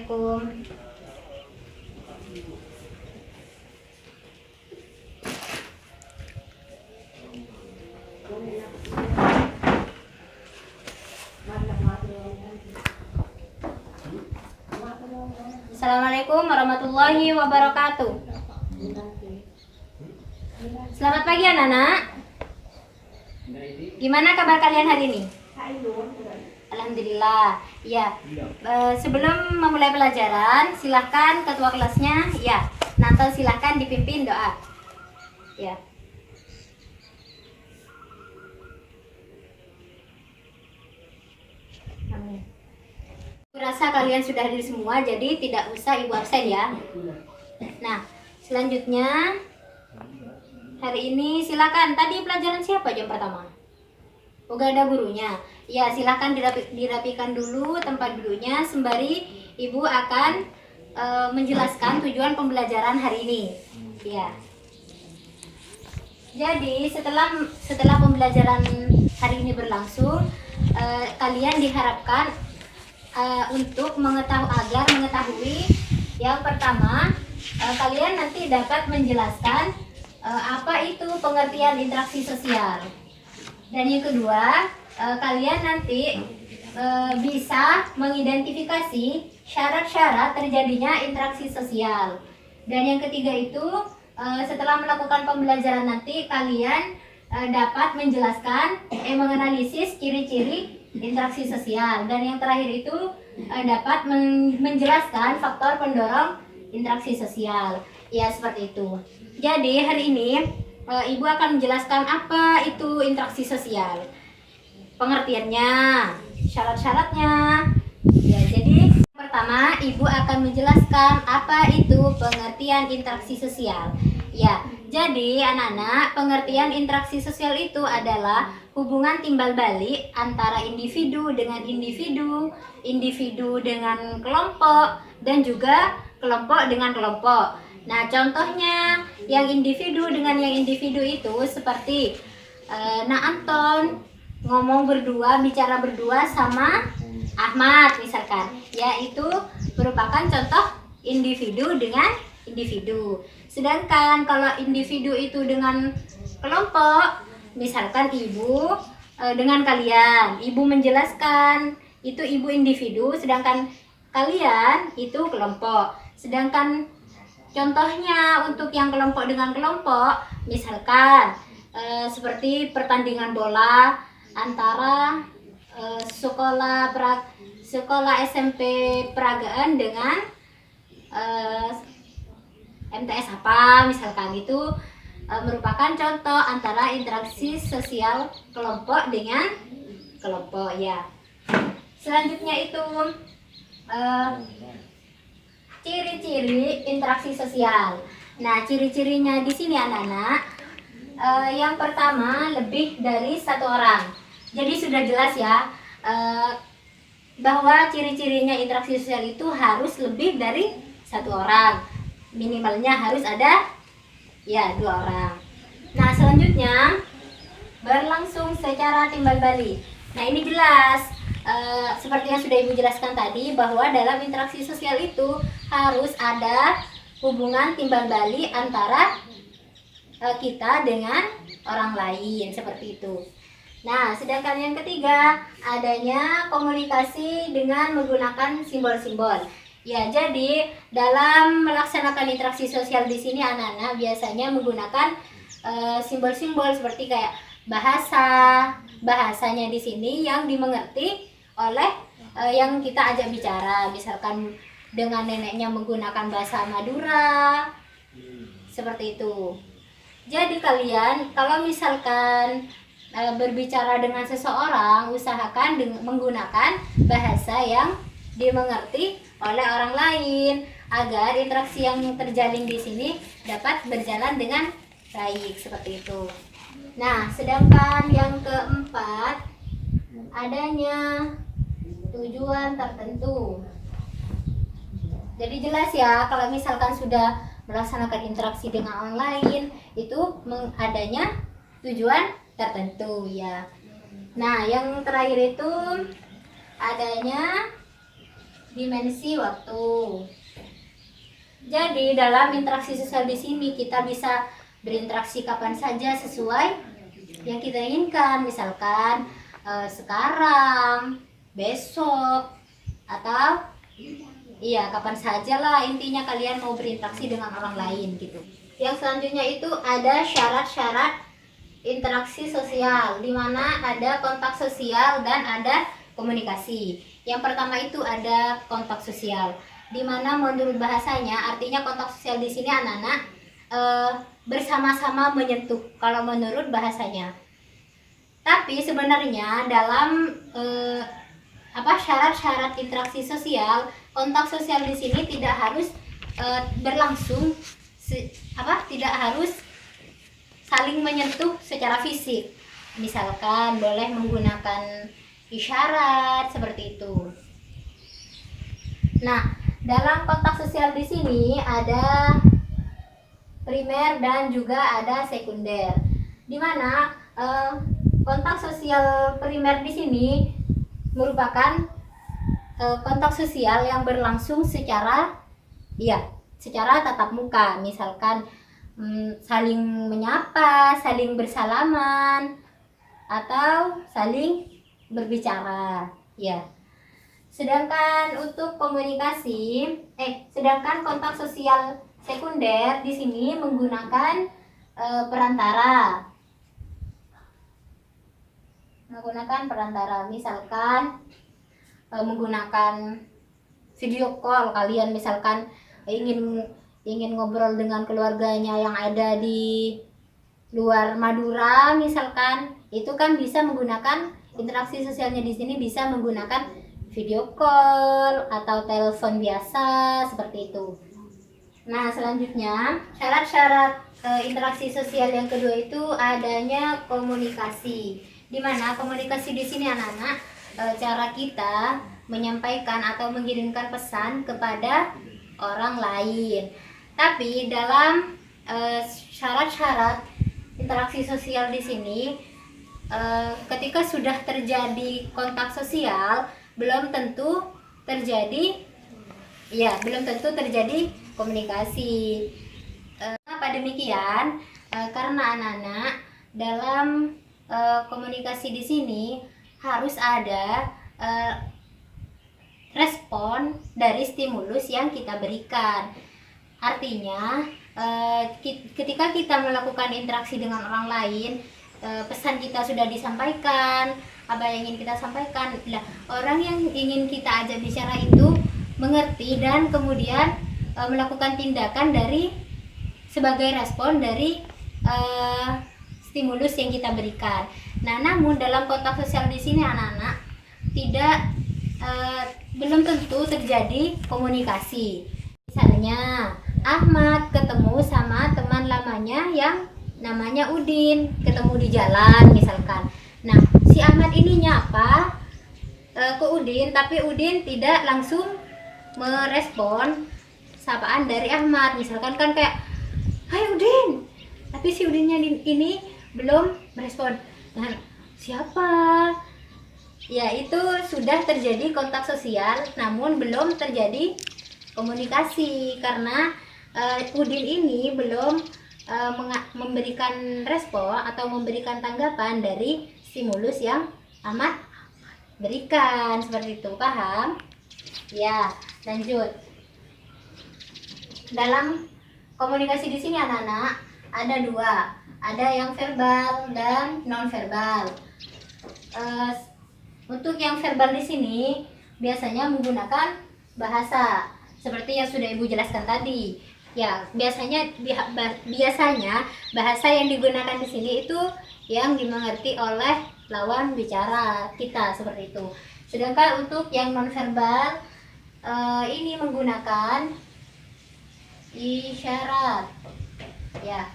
Assalamualaikum. Assalamualaikum warahmatullahi wabarakatuh. Selamat pagi anak-anak. Gimana kabar kalian hari ini? Alhamdulillah. Ya, sebelum memulai pelajaran, silahkan ketua kelasnya, ya, Natal silahkan dipimpin doa. Ya. Amin. Kurasa kalian sudah hadir semua, jadi tidak usah ibu absen ya. Nah, selanjutnya hari ini silakan. Tadi pelajaran siapa jam pertama? Oh, gak ada gurunya. Ya, silakan dirapikan dulu tempat duduknya sembari ibu akan menjelaskan tujuan pembelajaran hari ini. Ya. Jadi setelah pembelajaran hari ini berlangsung, kalian diharapkan untuk mengetahui yang pertama, kalian nanti dapat menjelaskan apa itu pengertian interaksi sosial. Dan yang kedua, kalian nanti bisa mengidentifikasi syarat-syarat terjadinya interaksi sosial. Dan yang ketiga itu, setelah melakukan pembelajaran nanti kalian dapat menjelaskan, menganalisis ciri-ciri interaksi sosial. Dan yang terakhir itu dapat menjelaskan faktor pendorong interaksi sosial. Ya, seperti itu. Jadi hari ini ibu akan menjelaskan apa itu interaksi sosial, pengertiannya, syarat-syaratnya. Ya, jadi pertama ibu akan menjelaskan apa itu pengertian interaksi sosial. Ya, jadi anak-anak, pengertian interaksi sosial itu adalah hubungan timbal balik antara individu dengan individu, individu dengan kelompok, dan juga kelompok dengan kelompok. Nah, contohnya yang individu dengan yang individu itu seperti Anton ngomong berdua, bicara berdua sama Ahmad misalkan. Ya, itu merupakan contoh individu dengan individu. Sedangkan kalau individu itu dengan kelompok, misalkan ibu dengan kalian, ibu menjelaskan itu ibu individu, sedangkan kalian itu kelompok. Sedangkan contohnya untuk yang kelompok dengan kelompok, misalkan seperti pertandingan bola antara sekolah SMP Peragaan dengan MTS apa, misalkan itu merupakan contoh antara interaksi sosial kelompok dengan kelompok ya. Selanjutnya itu ciri-ciri interaksi sosial. Nah, ciri-cirinya di sini anak-anak, yang pertama lebih dari satu orang. Jadi sudah jelas ya bahwa ciri-cirinya interaksi sosial itu harus lebih dari satu orang. Minimalnya harus ada ya 2 orang. Nah, selanjutnya berlangsung secara timbal balik. Nah, ini jelas seperti yang sudah ibu jelaskan tadi, bahwa dalam interaksi sosial itu harus ada hubungan timbal balik antara kita dengan orang lain, seperti itu. Nah, sedangkan yang ketiga, adanya komunikasi dengan menggunakan simbol-simbol. Ya, jadi dalam melaksanakan interaksi sosial di sini anak-anak biasanya menggunakan simbol-simbol seperti kayak bahasanya di sini yang dimengerti oleh yang kita ajak bicara. Misalkan dengan neneknya menggunakan bahasa Madura, seperti itu. Jadi kalian kalau misalkan berbicara dengan seseorang, usahakan menggunakan bahasa yang dimengerti oleh orang lain agar interaksi yang terjalin di sini dapat berjalan dengan baik, seperti itu. Nah, sedangkan yang keempat, adanya tujuan tertentu. Jadi jelas ya, kalau misalkan sudah melaksanakan interaksi dengan orang lain, itu adanya tujuan tertentu ya. Nah, yang terakhir itu adanya dimensi waktu. Jadi dalam interaksi sosial di sini kita bisa berinteraksi kapan saja sesuai yang kita inginkan, misalkan sekarang, besok, atau iya kapan saja lah, intinya kalian mau berinteraksi dengan orang lain gitu. Yang selanjutnya itu ada syarat-syarat interaksi sosial, di mana ada kontak sosial dan ada komunikasi. Yang pertama itu ada kontak sosial, di mana menurut bahasanya artinya kontak sosial di sini anak-anak bersama-sama menyentuh kalau menurut bahasanya. Tapi sebenarnya dalam syarat-syarat interaksi sosial, kontak sosial di sini tidak harus berlangsung tidak harus saling menyentuh secara fisik. Misalkan boleh menggunakan isyarat seperti itu. Nah, dalam kontak sosial di sini ada primer dan juga ada sekunder. Di mana kontak sosial primer di sini merupakan kontak sosial yang berlangsung secara tatap muka. Misalkan saling menyapa, saling bersalaman, atau saling berbicara, ya. Sedangkan untuk sedangkan kontak sosial sekunder di sini menggunakan perantara. Misalkan menggunakan video call, kalian misalkan ingin ngobrol dengan keluarganya yang ada di luar Madura misalkan, itu kan bisa menggunakan interaksi sosialnya di sini, bisa menggunakan video call atau telepon biasa seperti itu. Nah, selanjutnya syarat-syarat interaksi sosial yang kedua itu adanya komunikasi. Di mana komunikasi di sini anak-anak cara kita menyampaikan atau mengirimkan pesan kepada orang lain. Tapi dalam syarat-syarat interaksi sosial di sini, ketika sudah terjadi kontak sosial, belum tentu terjadi komunikasi. Apa demikian? Karena anak-anak dalam komunikasi di sini harus ada respon dari stimulus yang kita berikan. Artinya ketika kita melakukan interaksi dengan orang lain, pesan kita sudah disampaikan, apa yang ingin kita sampaikan, orang yang ingin kita ajak bicara itu mengerti dan kemudian melakukan tindakan sebagai respon dari stimulus yang kita berikan. Nah, namun dalam kontak sosial di sini anak-anak belum tentu terjadi komunikasi. Misalnya Ahmad ketemu sama teman lamanya yang namanya Udin, ketemu di jalan misalkan. Nah, si Ahmad ini nyapa ke Udin, tapi Udin tidak langsung merespon sapaan dari Ahmad. Misalkan kan kayak, "Hai Udin," tapi si Udinnya ini belum merespon. Nah, siapa? Ya, itu sudah terjadi kontak sosial, namun belum terjadi komunikasi karena Udin ini belum memberikan respon atau memberikan tanggapan dari stimulus yang Ahmad berikan. Seperti itu, paham? Ya, lanjut. Dalam komunikasi di sini anak-anak ada dua, ada yang verbal dan non verbal. Untuk yang verbal di sini biasanya menggunakan bahasa seperti yang sudah Ibu jelaskan tadi. Ya, biasanya bahasa yang digunakan di sini itu yang dimengerti oleh lawan bicara kita, seperti itu. Sedangkan untuk yang non verbal ini menggunakan isyarat. Ya.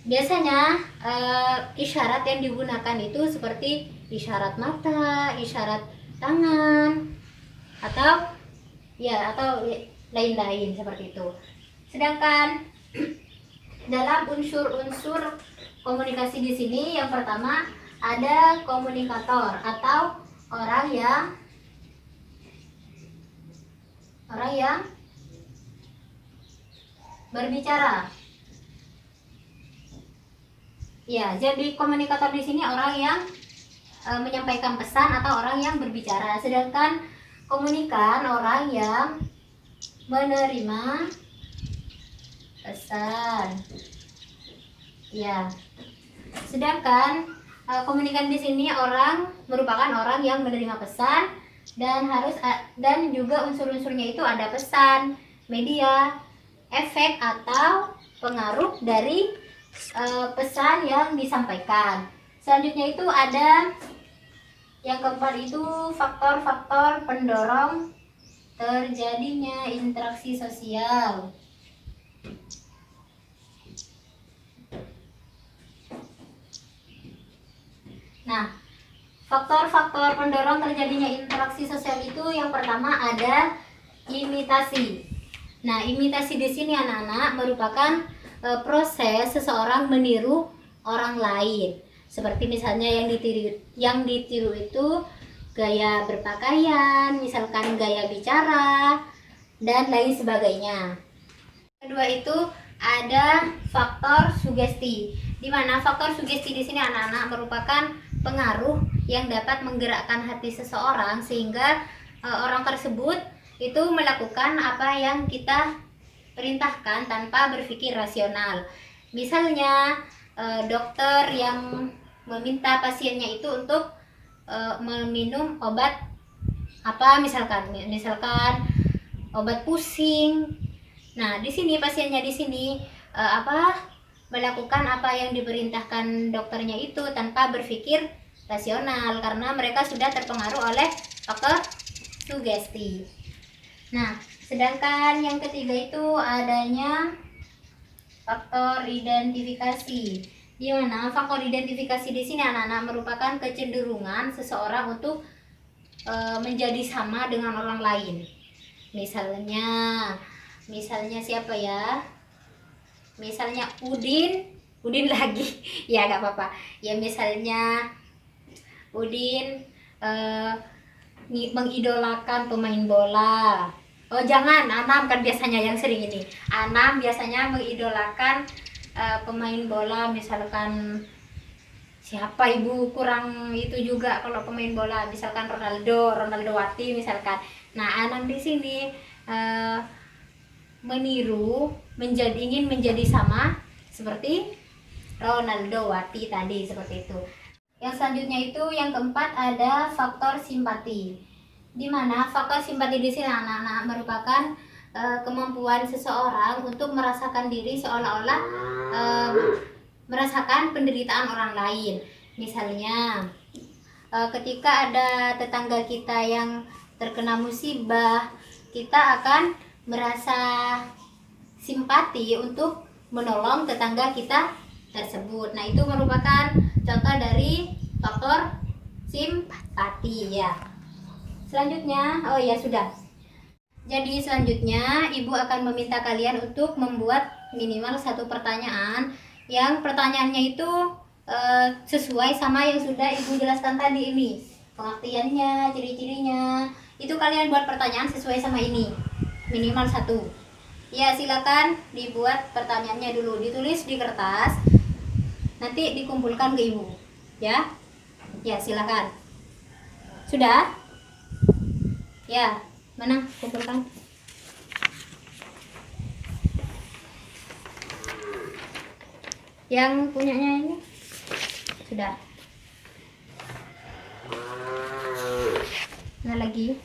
Biasanya isyarat yang digunakan itu seperti isyarat mata, isyarat tangan, atau lain-lain seperti itu. Sedangkan dalam unsur-unsur komunikasi di sini yang pertama ada komunikator atau orang yang Orang yang berbicara. Ya, jadi komunikator di sini orang yang menyampaikan pesan atau orang yang berbicara. Sedangkan komunikan orang yang menerima pesan. Ya. Sedangkan komunikan di sini merupakan orang yang menerima pesan dan juga unsur-unsurnya itu ada pesan, media, efek atau pengaruh dari pesan yang disampaikan. Selanjutnya itu ada yang keempat itu faktor-faktor pendorong terjadinya interaksi sosial. Nah, faktor-faktor pendorong terjadinya interaksi sosial itu yang pertama ada imitasi. Nah, imitasi di sini anak-anak merupakan proses seseorang meniru orang lain. Seperti misalnya yang ditiru itu gaya berpakaian, misalkan gaya bicara dan lain sebagainya. Kedua itu ada faktor sugesti. Di mana faktor sugesti di sini anak-anak merupakan pengaruh yang dapat menggerakkan hati seseorang sehingga orang tersebut itu melakukan apa yang kita perintahkan tanpa berpikir rasional. Misalnya dokter yang meminta pasiennya itu untuk meminum obat apa misalkan obat pusing. Nah, di sini pasiennya di sini melakukan apa yang diperintahkan dokternya itu tanpa berpikir rasional karena mereka sudah terpengaruh oleh faktor sugesti. Nah, sedangkan yang ketiga itu adanya faktor identifikasi. Di mana faktor identifikasi di sini anak-anak merupakan kecenderungan seseorang untuk menjadi sama dengan orang lain. Misalnya siapa ya? Misalnya Udin lagi. Ya nggak apa-apa. Ya misalnya Udin mengidolakan pemain bola. Oh jangan, Anam kan biasanya yang sering ini. Anam biasanya mengidolakan pemain bola, misalkan siapa ibu kurang itu juga kalau pemain bola, misalkan Ronaldo Wati misalkan. Nah, Anam di sini meniru, ingin menjadi sama seperti Ronaldo Wati tadi, seperti itu. Yang selanjutnya itu yang keempat ada faktor simpati. Di mana faktor simpati di sini anak-anak merupakan kemampuan seseorang untuk merasakan diri seolah-olah merasakan penderitaan orang lain. Misalnya ketika ada tetangga kita yang terkena musibah, kita akan merasa simpati untuk menolong tetangga kita tersebut. Nah, itu merupakan contoh dari faktor simpati ya. Selanjutnya, oh ya sudah. Jadi selanjutnya ibu akan meminta kalian untuk membuat minimal satu pertanyaan yang pertanyaannya itu sesuai sama yang sudah ibu jelaskan tadi ini. Pengertiannya, ciri-cirinya. Itu kalian buat pertanyaan sesuai sama ini. Minimal satu. Ya, silakan dibuat pertanyaannya dulu, ditulis di kertas. Nanti dikumpulkan ke ibu. Ya. Ya, silakan. Sudah? Ya, mana kumpulkan. Yang punyanya ini sudah. Nah lagi.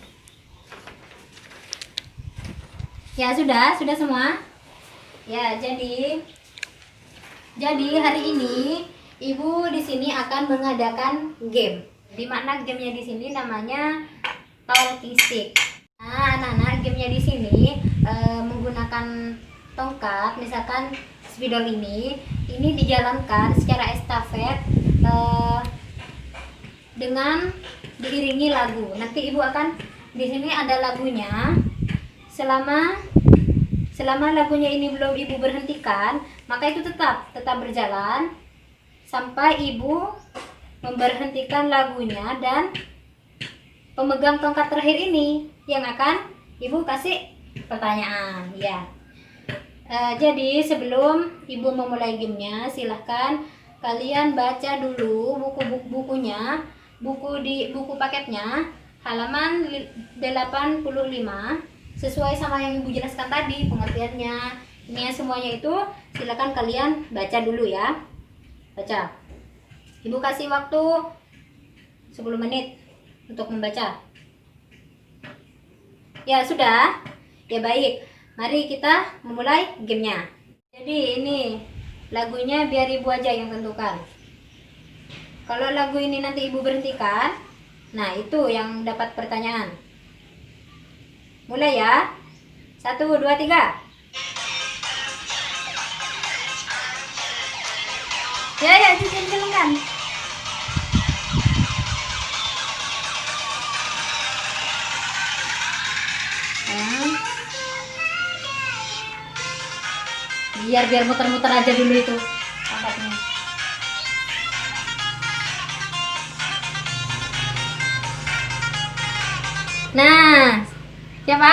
Ya sudah semua. Ya jadi hari ini ibu di sini akan mengadakan game. Di mana gamenya di sini namanya talking stick. Nah, anak-anak gamenya di sini menggunakan tongkat, misalkan spidol ini dijalankan secara estafet dengan diiringi lagu. Nanti ibu akan di sini ada lagunya. Selama lagunya ini belum ibu berhentikan, maka itu tetap berjalan sampai ibu memberhentikan lagunya dan pemegang tongkat terakhir ini yang akan ibu kasih pertanyaan ya. Jadi sebelum ibu memulai gamenya, silahkan kalian baca dulu bukunya, buku paketnya halaman 85 sesuai sama yang ibu jelaskan tadi pengertiannya. Ini semuanya itu silahkan kalian baca dulu ya. Baca. Ibu kasih waktu 10 menit untuk membaca. Ya sudah. Ya baik. Mari kita memulai gamenya. Jadi ini lagunya biar ibu aja yang tentukan. Kalau lagu ini nanti ibu berhentikan, nah itu yang dapat pertanyaan. Mulai ya. 1, 2, 3. Ya, jalan. Biar muter-muter aja dulu itu angkatnya. Nah, siapa?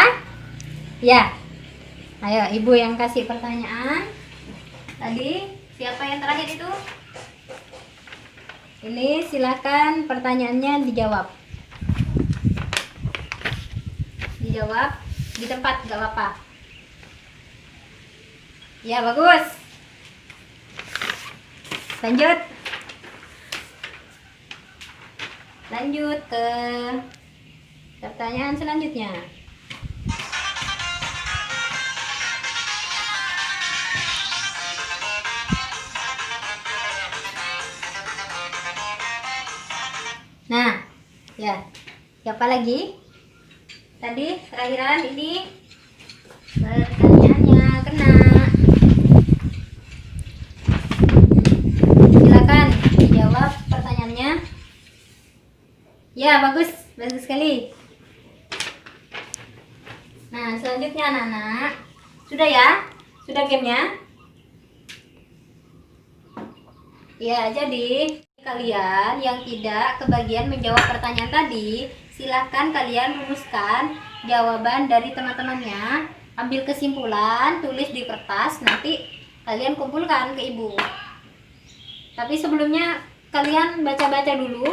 Ya, ayo ibu yang kasih pertanyaan tadi. Siapa yang terakhir itu? Ini silakan pertanyaannya dijawab. Dijawab di tempat, gak apa-apa. Ya bagus. Lanjut ke pertanyaan selanjutnya. Nah, ya, siapa lagi? Tadi terakhiran ini pertanyaannya kena. Silakan dijawab pertanyaannya. Ya, bagus sekali. Nah, selanjutnya anak-anak, sudah ya? Sudah gamenya? Ya, jadi kalian yang tidak kebagian menjawab pertanyaan tadi, silahkan kalian rumuskan jawaban dari teman-temannya, ambil kesimpulan, tulis di kertas, nanti kalian kumpulkan ke ibu. Tapi sebelumnya kalian baca-baca dulu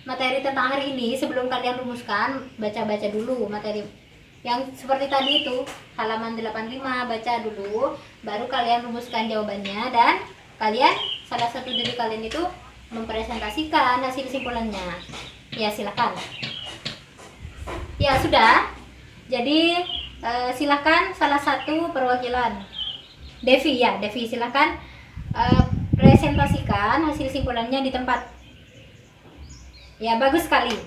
materi tentang hari ini. Sebelum kalian rumuskan, baca-baca dulu materi yang seperti tadi itu, halaman 85, baca dulu, baru kalian rumuskan jawabannya, dan kalian, salah satu dari kalian itu mempresentasikan hasil kesimpulannya. Ya, silakan. Ya, sudah. Jadi silakan salah satu perwakilan. Devi, silakan presentasikan hasil kesimpulannya di tempat. Ya, bagus sekali.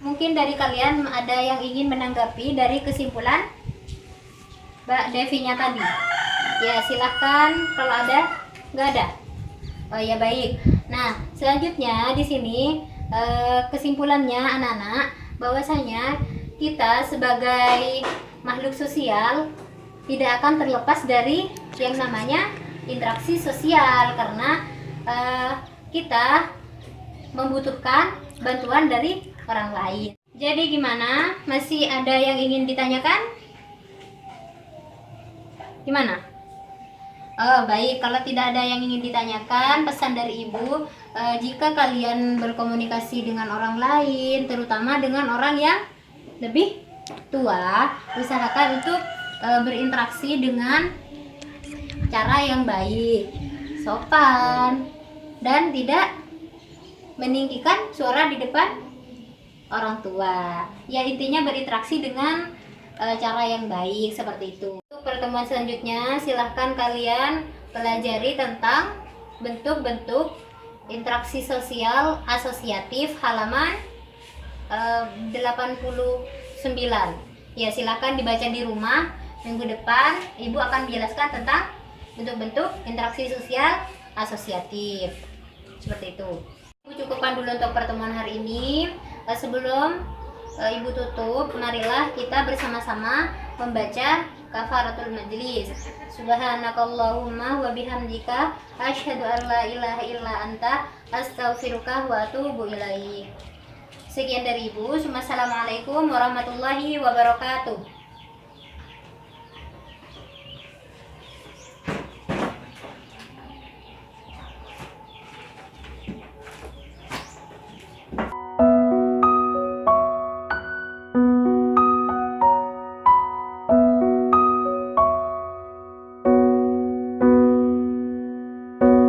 Mungkin dari kalian ada yang ingin menanggapi dari kesimpulan Mbak Devi-nya tadi. Ya, silahkan kalau ada. Nggak ada? Oh ya, baik. Nah, selanjutnya di sini kesimpulannya anak-anak, bahwasanya kita sebagai makhluk sosial tidak akan terlepas dari yang namanya interaksi sosial, karena kita membutuhkan bantuan dari orang lain. Jadi gimana? Masih ada yang ingin ditanyakan? Gimana? Oh baik, kalau tidak ada yang ingin ditanyakan, pesan dari ibu, jika kalian berkomunikasi dengan orang lain, terutama dengan orang yang lebih tua, usahakan untuk berinteraksi dengan cara yang baik, sopan, dan tidak meninggikan suara di depan orang tua. Ya, intinya berinteraksi dengan cara yang baik, seperti itu. Untuk pertemuan selanjutnya, silahkan kalian pelajari tentang bentuk-bentuk interaksi sosial asosiatif halaman 89. Ya, silahkan dibaca di rumah. Minggu depan ibu akan menjelaskan tentang bentuk-bentuk interaksi sosial asosiatif, seperti itu. Ibu cukupkan dulu untuk pertemuan hari ini. Sebelum ibu tutup, marilah kita bersama-sama membaca kafaratul majlis. Subhanakallahumma wa bihamdika asyhadu an la ilaha illa anta astaghfiruka wa atubu ilaik. Sekian dari Ibu. Wassalamualaikum warahmatullahi wabarakatuh.